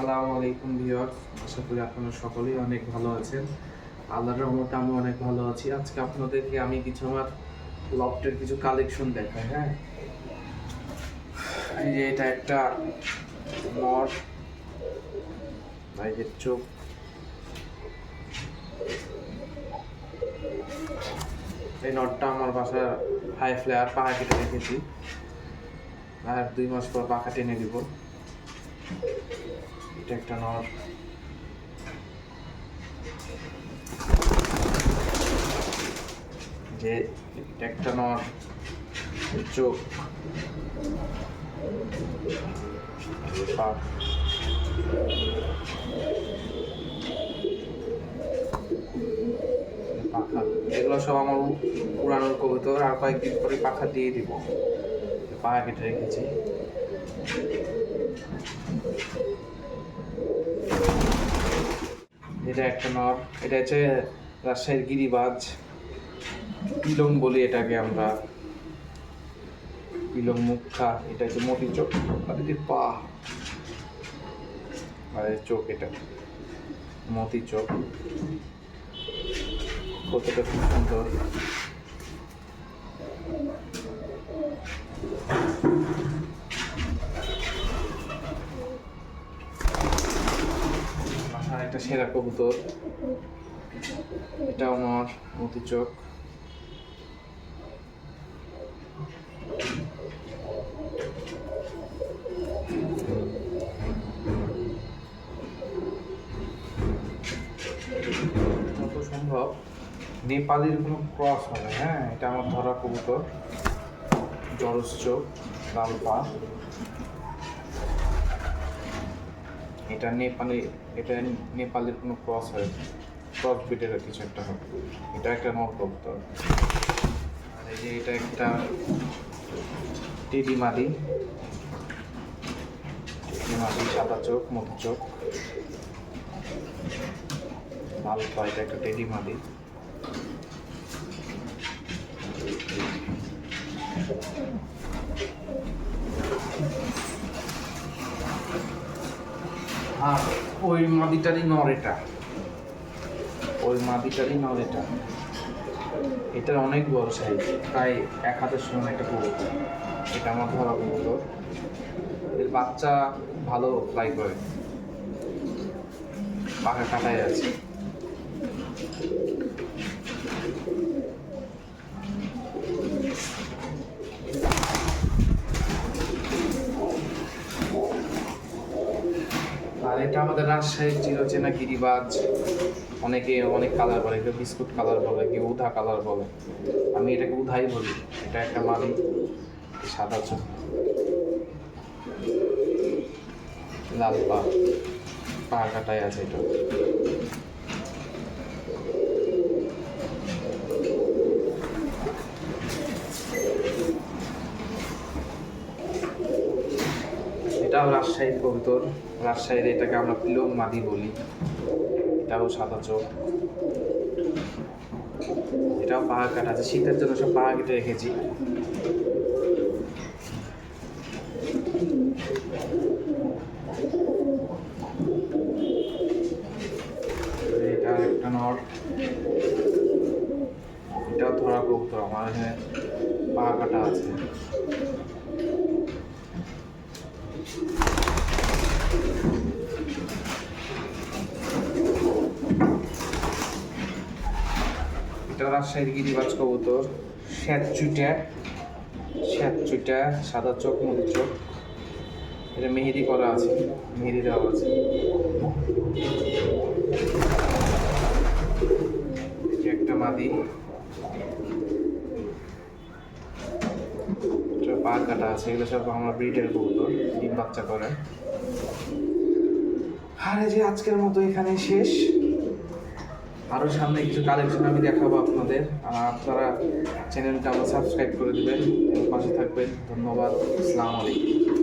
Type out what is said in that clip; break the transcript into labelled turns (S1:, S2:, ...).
S1: আসসালামু আলাইকুম ভিউয়ার্স, আশা করি আপনারা সকলেই অনেক ভালো আছেন। আল্লাহর রহমতে আমি অনেক ভালো আছি। আজকে আপনাদেরকে আমি কিছু আমার লফটের কিছু কালেকশন দেখাই। হ্যাঁ, এই যে এটা একটা নট, এই যে চোখ, এই নটটা আমার বাসার হাই ফ্লেয়ার পাখা কেটে রেখেছি, আর 2 মাস পর পাখা টেনে দিব। এটা একটা নট, যে এটা একটা নট, চোখ, পাখা, এগুলো সব আমার পুরানোর কবুতর। আর কয়েকদিন পরে পাখা দিয়ে দিব। পাখা কেটে রেখেছি। এটা একটা নর, এটা হচ্ছে রাজশাহীর গিরিবাজ পিলং বলি এটাকে আমরা, পিলং মুখা। এটা হচ্ছে মোটি চোখ, আর এটি পা, আর চোখ, এটা মতি চোখ। কতটা খুব সুন্দর। একটা সেরা কবুতর, এটা আমার মতি চোখ। যত সম্ভব নেপালের কোনো ক্রস হবে। হ্যাঁ, এটা আমার ধরা কবুতর, জরস চোখ, লাল পা। এটা নেপালের কোনো ক্রস হয়, ক্রস বিটের কিছু একটা হবে। এটা একটা নর কবুতর। আর এই যে এটা একটা টেডি মাদি, সাদা চোখ, মধু চোখ, লাল পা। এটা একটা টেডি মাদি। আর ওই মাদিটারই নর, এটা ওই মাদিটারই নর। এটার অনেক বড় সাইজ, প্রায় 1 হাতের সমান একটা কবুতর। এটা আমার ধরা কবুতর। এর বাচ্চা ভালো ফ্লাই করে, পাখা কাটায় আছে। আর এটা আমাদের রাজশাহীর চিরচেনা গিরিবাজ। অনেকে অনেক কালার বলে, কেউ বিস্কুট কালার বলে, কেউ উধা কালার বলে। আমি এটাকে উধাই বলি। এটা একটা মাদি, সাদা চোখ, লাল পা, পা কাটায় আছে। এটা এটাও রাজশাহীর কবুতর। রাজশাহীর এটাকে আমরা পিলং মাদি বলি। এটাও সাদা চোখ, এটাও পাহা কাটা আছে। শীতের জন্য সব পাহা কেটে রেখেছি। এটা একটা নর, এটাও ধরা কবুতর। আমার এখানে পাহা কাটা আছে। এটা রাজশাহীর গিরিবাজ কবুতর, শ্যাতচুটা, সাদা চোখ, মধু চোখ। এটা মেহেদি করা আছে, মেহেদি দেওয়া আছে। একটা মাদি, পা কাটা আছে। এগুলো সব আমার ব্রিডের কবুতর, ডিম বাচ্চা করে। আর এই যে আজকের মতো এখানে শেষ। আরও সামনে কিছু কালেকশন আমি দেখাবো আপনাদের। আপনারা চ্যানেলটা আমার সাবস্ক্রাইব করে দেবেন, পাশে থাকবেন। ধন্যবাদ। আসসালামু আলাইকুম।